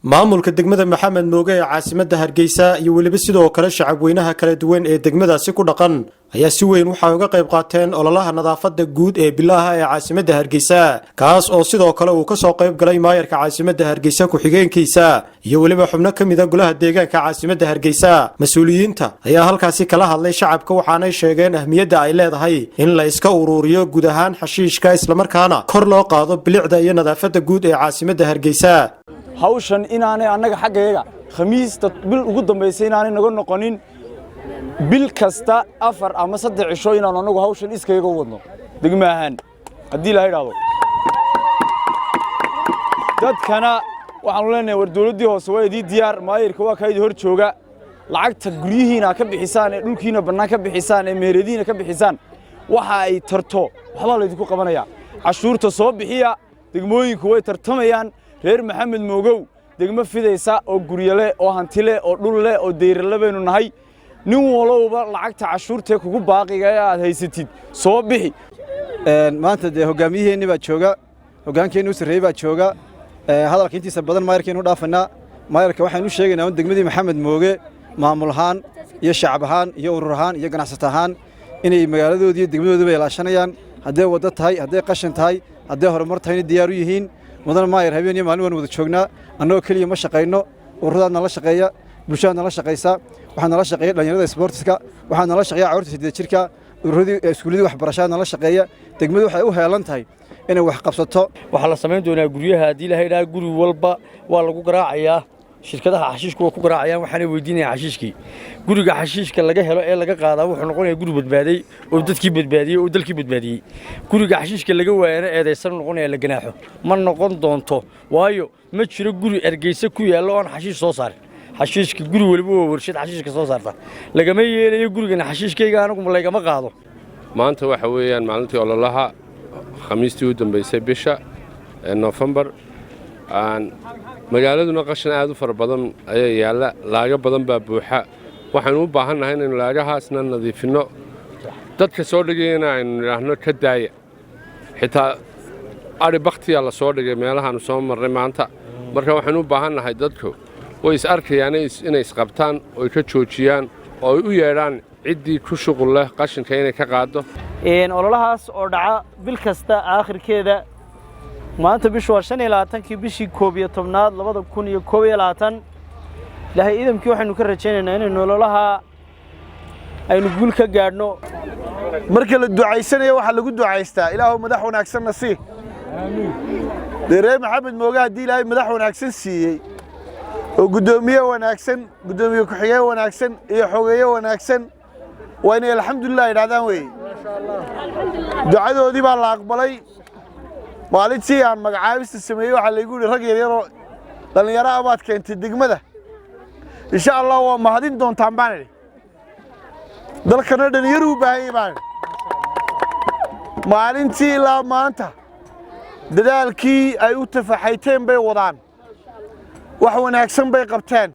maamulka degmada Maxamed Mooge ee caasimadda Hargeysa iyo waliba sidoo kale shacab weynaha kala duwan ee degmadaasi ku dhaqan ayaa si weyn waxa uga qayb qaateen ololaha nadaafadda guud ee bilaha ee caasimadda Hargeysa kaas oo sidoo kale uu ka soo qayb galay maayarka caasimadda Hargeysa ku xigeenkiisa iyo waliba xubno kamid ah golaha deegaanka caasimadda Hargeysa mas'uuliyiinta ayaa halkaasi kala hadlay shacabka waxaanay sheegeen ahmiyadda ay leedahay in la iska ururiyo guud ahaan xashiishka isla markaana kor loo qaado bilicda iyo nadaafadda guud ee caasimadda Hargeysa hawshan inaanay annaga xaggeega khamiista bil ugu dambeysay inaanay naga noqonin bil kasta 4 ama 3 cisho inaan anagu hawshan iskayga wadno degmaahan hadii la yiraahdo dadkana waxaan leenahay war dawladii hoose waa idii diyaar maayirka waa kayd hor jooga lacagta guryihiina ka bixisaan ee dhulkiina bannaan ka bixisaan ee meheradiina ka bixisaan waxa ay tarto waxba la idinku qabanaya cashuurta soo bixiya degmooyinku way tartamayaan reer Maxamed Moogow degmo fidaysa oo guriyale oo hantile oo dhul leh oo deyrle baynu nahay nin walowba lacagta cashuurta kugu baaqiga aad haysatid soo bixi maanta hogaamiyaheeni baa jooga hogaankeenu sareey baa jooga hadalka intiisa badan maayarkeenu dhaafana maayarka waxaan u sheegaynaa in degmadii Maxamed Mooge maamul ahaan iyo shacab ahaan iyo urur ahaan iyo ganacsato ahaan inay magaaladoodii degmadooda ilaashanayaan haday wada tahay haday qashin tahay haday horumar tahay diyaar u yihiin mudan maayar habeen iyo maalin wada joognaa annoo kaliya ma shaqeyno ururada la shaqeeya bulshada la shaqeysa waxaan la shaqeeyaa dhalinyarada sportska waxaan la shaqeeyaa carruurta 8 jirka ururadii iskuuladii waxbarashada la shaqeeya degmadu waxay u heelan tahay inay wax qabsato waxa la sameyn doonaa guryaha hadii la hayraa guri walba waa lagu garaacayaa shirkadaha xashiishku ku garaacayaan waxaan weydiinayaa xashiishkii guriga xashiishka laga helo ee laga qaadaa wuxuu noqonayaa guri badbaaday oo dadkii badbaadiyay oo dalkii badbaadiyay guriga xashiishka laga waayana eedeysan noqonayaa la ganaaxo ma noqon doonto waayo ma jiro guri Hargeysa ku yaalo oo xashiish soo saaray xashiishka guri waliba oo warshad xashiishka soo saarta lagama yeelayo gurigana xashiishkayga anagu ma lagama qaado maanta waxa weeyaan maalintii ololaha khamiistii u dambeysay bisha November magaaladuna qashin aad u far badan ayaa yaala laaga badan baa buuxa waxaan u baahanahay in laagahaasna nadiifino dadka soo dhigayna aynu yiraahno ka daaya xitaa ari baqtiya la soo dhigay meelahan soo marray maanta marka waxaan u baahanahay dadku way is arkayaan inay isqabtaan oo ka joojiyaan oo u yeedhaan ciddii ku shuqul leh qashinka inay ka qaado ololahaas oo dhaca bil kasta aakhirkeeda maanta bishu waa 25 bishii 11aad 2021 ilaahay idamkii waxaanu ka rajaynaynaa in nololaha aynu guul ka gaadhno marka la ducaysanayo waxa lagu ducaystaa ilaahu madax wanaagsan nasiib aamin reer Maxamed Mooge hadii ilaahay madax wanaagsan siiyay oo gudoomiye wanaagsan gudoomiye ku xigeen wanaagsan iyo xogeeye wanaagsan waa inay alxamdulillah yiraahdaan way ma sha Allah ducadoodii baa la aqbalay maalintii aan magacaabista sameeyay waxa la igu yiri rag yar oo dhalinyaro abaad keentay degmada insha Allah waa mahadin doontaan baan dalkana dhalinyaro u baahan yahay maalintii la maanta dadaalkii ay u tafaxayteen bay wadaan wax wanaagsan bay qabteen